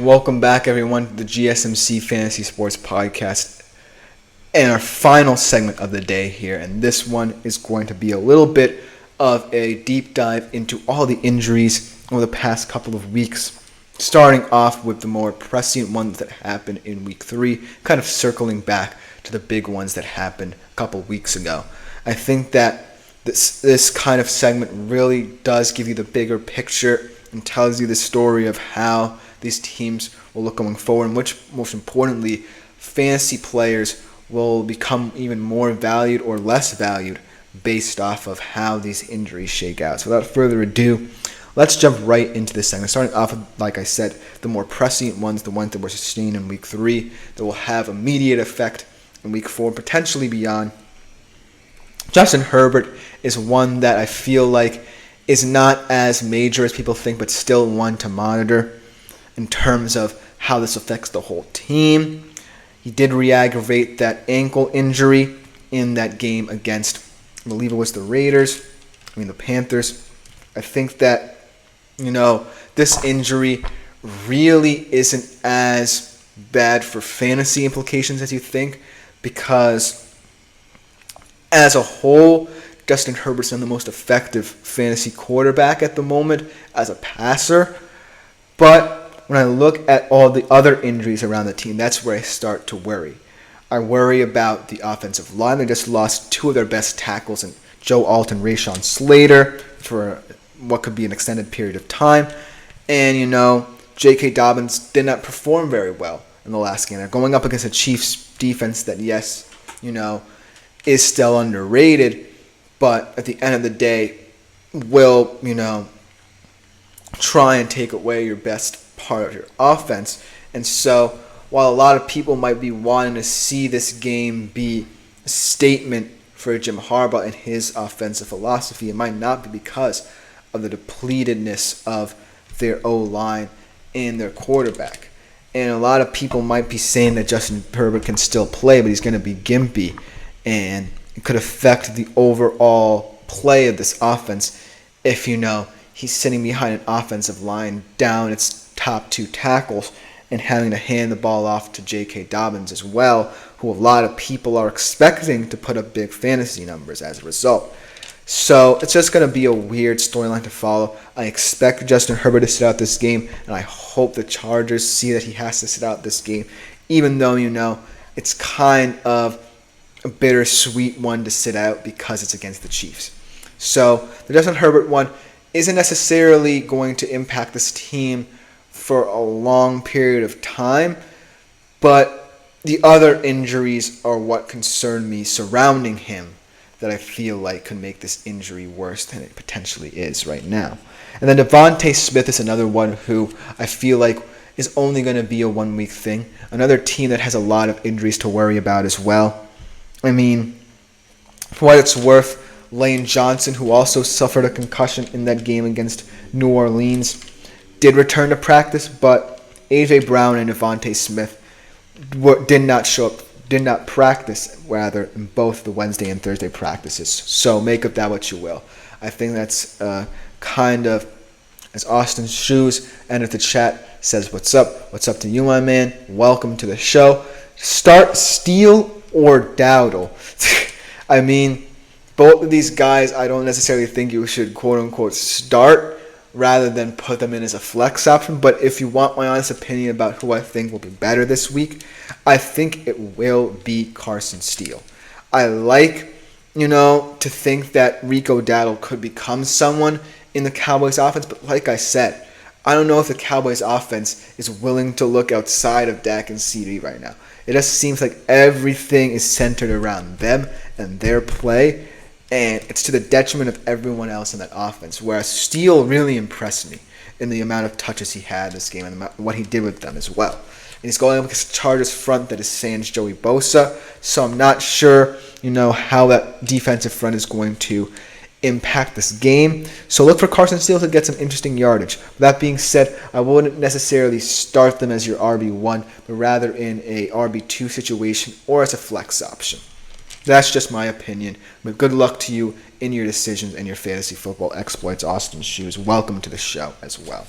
Welcome back, everyone, to the GSMC Fantasy Sports Podcast and our final segment of the day here. And this one is going to be a little bit of a deep dive into all the injuries over the past couple of weeks, starting off with the more prescient ones that happened in Week 3, kind of circling back to the big ones that happened a couple weeks ago. I think that this kind of segment really does give you the bigger picture and tells you the story of how these teams will look going forward, and which, most importantly, fantasy players will become even more valued or less valued based off of how these injuries shake out. So without further ado, let's jump right into this segment. Starting off with, like I said, the more prescient ones, the ones that were sustained in Week 3, that will have immediate effect in Week 4, potentially beyond. Justin Herbert is one that I feel like is not as major as people think, but still one to monitor in terms of how this affects the whole team. He did re-aggravate that ankle injury in that game against, I believe it was the Panthers. I think that, this injury really isn't as bad for fantasy implications as you think, because as a whole, Justin Herbert's the most effective fantasy quarterback at the moment as a passer. But when I look at all the other injuries around the team, that's where I start to worry. I worry about the offensive line. They just lost two of their best tackles, in Joe Alt and Rashawn Slater, for what could be an extended period of time. And, J.K. Dobbins did not perform very well in the last game. They're going up against a Chiefs defense that, yes, is still underrated, but at the end of the day will, try and take away your best part of your offense. And so while a lot of people might be wanting to see this game be a statement for Jim Harbaugh and his offensive philosophy, it might not be because of the depletedness of their O-line and their quarterback. And a lot of people might be saying that Justin Herbert can still play, but he's going to be gimpy, and it could affect the overall play of this offense if, he's sitting behind an offensive line down its top two tackles and having to hand the ball off to J.K. Dobbins as well, who a lot of people are expecting to put up big fantasy numbers as a result. So it's just going to be a weird storyline to follow. I expect Justin Herbert to sit out this game, and I hope the Chargers see that he has to sit out this game, even though, it's kind of a bittersweet one to sit out because it's against the Chiefs. So the Justin Herbert one isn't necessarily going to impact this team for a long period of time, but the other injuries are what concern me surrounding him that I feel like could make this injury worse than it potentially is right now. And then Devontae Smith is another one who I feel like is only going to be a 1 week thing. Another team that has a lot of injuries to worry about as well. I mean, for what it's worth, Lane Johnson, who also suffered a concussion in that game against New Orleans, did return to practice, but A.J. Brown and Devontae Smith did not practice, rather, in both the Wednesday and Thursday practices. So make of that what you will. I think that's kind of, as Austin Shoes enters the chat, says, what's up? What's up to you, my man? Welcome to the show. Start Steele or Dowdle. I mean, both of these guys, I don't necessarily think you should quote-unquote start rather than put them in as a flex option. But if you want my honest opinion about who I think will be better this week, I think it will be Carson Steele. I like, to think that Rico Dowdle could become someone in the Cowboys offense. But like I said, I don't know if the Cowboys offense is willing to look outside of Dak and CD right now. It just seems like everything is centered around them and their play, and it's to the detriment of everyone else in that offense, whereas Steele really impressed me in the amount of touches he had this game and what he did with them as well. And he's going up against the Chargers front that is sans Joey Bosa, so I'm not sure, how that defensive front is going to impact this game. So look for Carson Steele to get some interesting yardage. With that being said, I wouldn't necessarily start them as your RB1, but rather in a RB2 situation or as a flex option. That's just my opinion. But good luck to you in your decisions and your fantasy football exploits, Austin Shoes. Welcome to the show as well.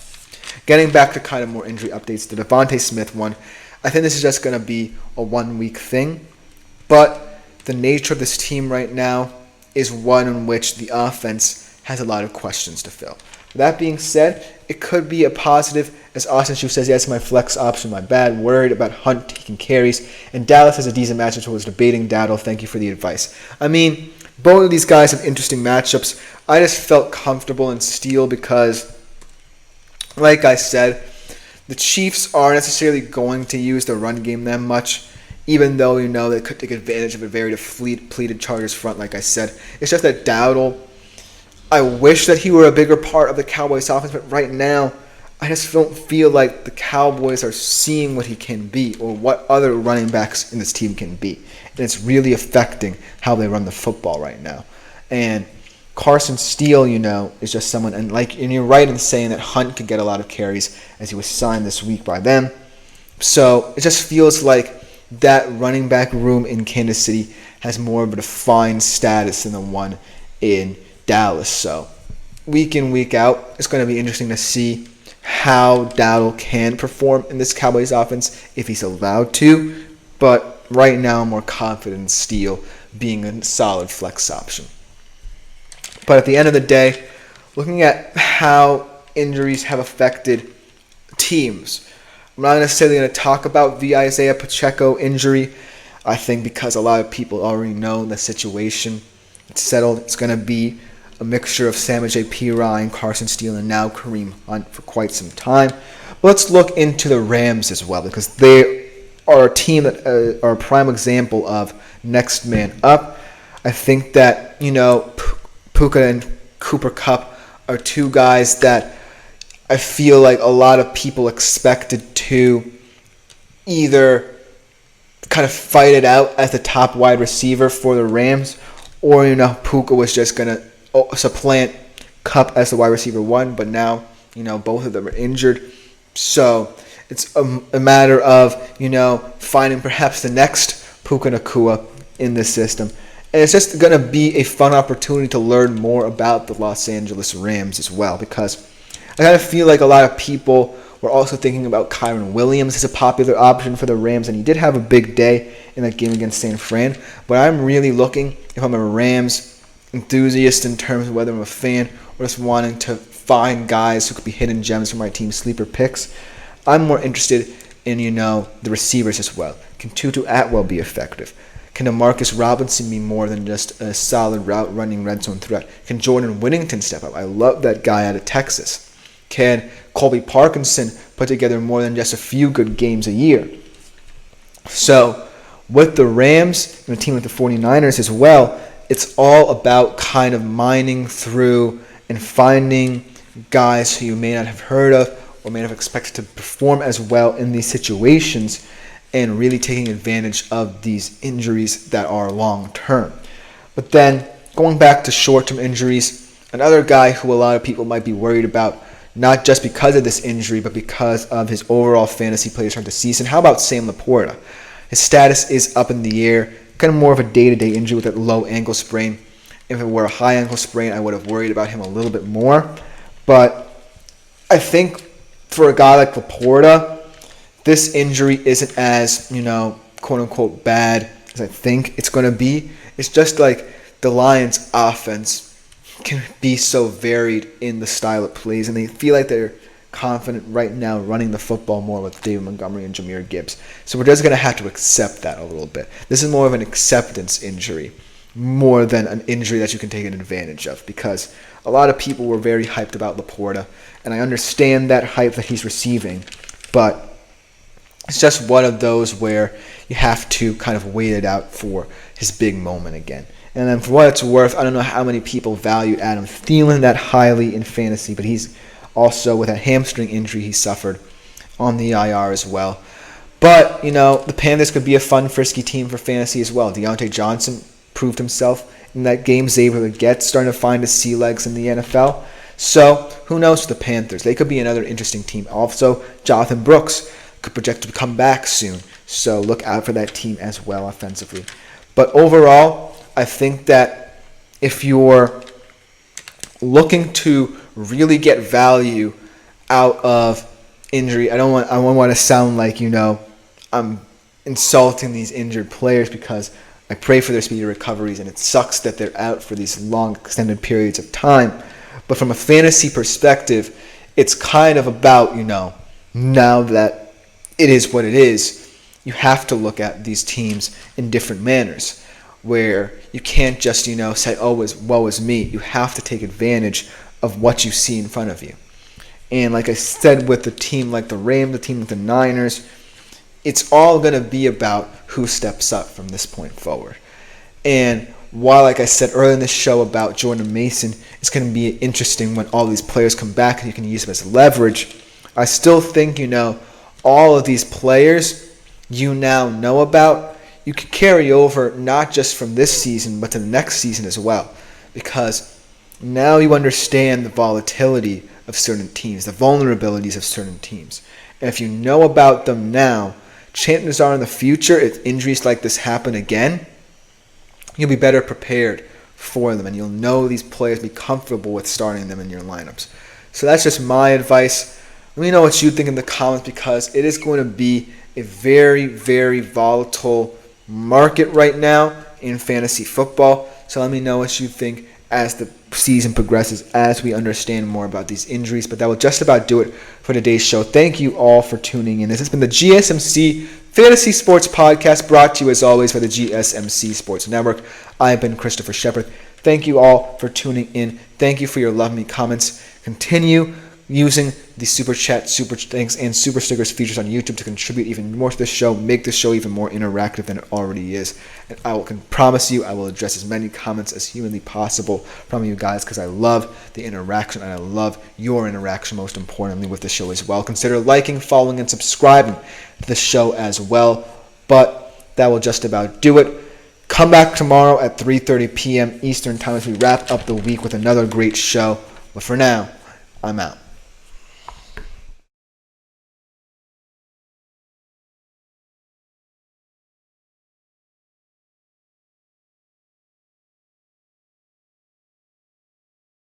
Getting back to kind of more injury updates, the Devontae Smith one, I think this is just going to be a 1 week thing. But the nature of this team right now is one in which the offense has a lot of questions to fill. That being said, it could be a positive, as Austin Shu says, yes, my flex option, my bad, worried about Hunt taking carries, and Dallas has a decent matchup, so I was debating Dowdle. Thank you for the advice. I mean, both of these guys have interesting matchups. I just felt comfortable in Steele because, like I said, the Chiefs aren't necessarily going to use the run game that much, even though, they could take advantage of a very depleted Chargers front, like I said. It's just that Dowdle, I wish that he were a bigger part of the Cowboys offense, but right now, I just don't feel like the Cowboys are seeing what he can be or what other running backs in this team can be. And it's really affecting how they run the football right now. And Carson Steele, is just someone, and you're right in saying that Hunt could get a lot of carries as he was signed this week by them. So it just feels like that running back room in Kansas City has more of a defined status than the one in Dallas. So week in, week out, it's going to be interesting to see how Dowdle can perform in this Cowboys offense if he's allowed to. But right now, I'm more confident in Steele being a solid flex option. But at the end of the day, looking at how injuries have affected teams, I'm not necessarily going to talk about the Isaiah Pacheco injury. I think because a lot of people already know the situation. It's settled. It's going to be a mixture of Samaje Perine, Carson Steele, and now Kareem Hunt for quite some time. But let's look into the Rams as well, because they are a team that are a prime example of next man up. I think that, Puka and Cooper Kupp are two guys that I feel like a lot of people expected to either kind of fight it out as the top wide receiver for the Rams, or, Puka was just going to supplant Kupp as the wide receiver one, but now, both of them are injured. So it's a matter of, finding perhaps the next Puka Nacua in this system. And it's just going to be a fun opportunity to learn more about the Los Angeles Rams as well, because I kind of feel like a lot of people were also thinking about Kyron Williams as a popular option for the Rams, and he did have a big day in that game against San Fran. But I'm really looking, if I'm a Rams enthusiast in terms of whether I'm a fan or just wanting to find guys who could be hidden gems for my team's sleeper picks, I'm more interested in, the receivers as well. Can Tutu Atwell be effective? Can DeMarcus Robinson be more than just a solid route-running red zone threat? Can Jordan Whittington step up? I love that guy out of Texas. Can Colby Parkinson put together more than just a few good games a year? So with the Rams and the team with the 49ers as well, it's all about kind of mining through and finding guys who you may not have heard of or may not have expected to perform as well in these situations, and really taking advantage of these injuries that are long-term. But then, going back to short-term injuries, another guy who a lot of people might be worried about, not just because of this injury, but because of his overall fantasy play to start the season. How about Sam Laporta? His status is up in the air, kind of more of a day-to-day injury with that low ankle sprain. If it were a high ankle sprain, I would have worried about him a little bit more. But I think for a guy like Laporta, this injury isn't as, quote-unquote bad as I think it's going to be. It's just like the Lions' offense can be so varied in the style it plays, and they feel like they're confident right now running the football more with David Montgomery and Jahmyr Gibbs. So we're just going to have to accept that a little bit. This is more of an acceptance injury more than an injury that you can take advantage of, because a lot of people were very hyped about Laporta, and I understand that hype that he's receiving, but it's just one of those where you have to kind of wait it out for his big moment again. And then for what it's worth, I don't know how many people valued Adam Thielen that highly in fantasy, but he's also with a hamstring injury he suffered on the IR as well. But, the Panthers could be a fun, frisky team for fantasy as well. Deontay Johnson proved himself in that game. Xavier Legette starting to find his sea legs in the NFL. So, who knows for the Panthers? They could be another interesting team. Also, Jonathan Brooks could project to come back soon. So, look out for that team as well offensively. But overall, I think that if you're looking to really get value out of injury. I don't want to sound like, I'm insulting these injured players, because I pray for their speedy recoveries, and it sucks that they're out for these long extended periods of time. But from a fantasy perspective, it's kind of about, now that it is what it is, you have to look at these teams in different manners, where you can't just, say, woe is me. You have to take advantage of what you see in front of you. And like I said, with a team like the Rams, the team like the Niners, it's all going to be about who steps up from this point forward. And while, like I said earlier in this show about Jordan Mason, it's going to be interesting when all these players come back and you can use them as leverage, I still think, all of these players you now know about, you can carry over not just from this season, but to the next season as well. Because now you understand the volatility of certain teams, the vulnerabilities of certain teams. And if you know about them now, chances are in the future, if injuries like this happen again, you'll be better prepared for them, and you'll know these players, be comfortable with starting them in your lineups. So that's just my advice. Let me know what you think in the comments, because it is going to be a very, very volatile market right now in fantasy football. So let me know what you think as the season progresses, as we understand more about these injuries. But that will just about do it for today's show. Thank you all for tuning in. This has been the GSMC Fantasy Sports Podcast, brought to you as always by the GSMC Sports Network. I've been Christopher Shepard. Thank you all for tuning in. Thank you for your love me comments. Continue using the Super Chat, Super Thanks, and Super Stickers features on YouTube to contribute even more to the show, make the show even more interactive than it already is. And I can promise you I will address as many comments as humanly possible from you guys, because I love the interaction, and I love your interaction, most importantly, with the show as well. Consider liking, following, and subscribing to the show as well. But that will just about do it. Come back tomorrow at 3:30 p.m. Eastern Time as we wrap up the week with another great show. But for now, I'm out.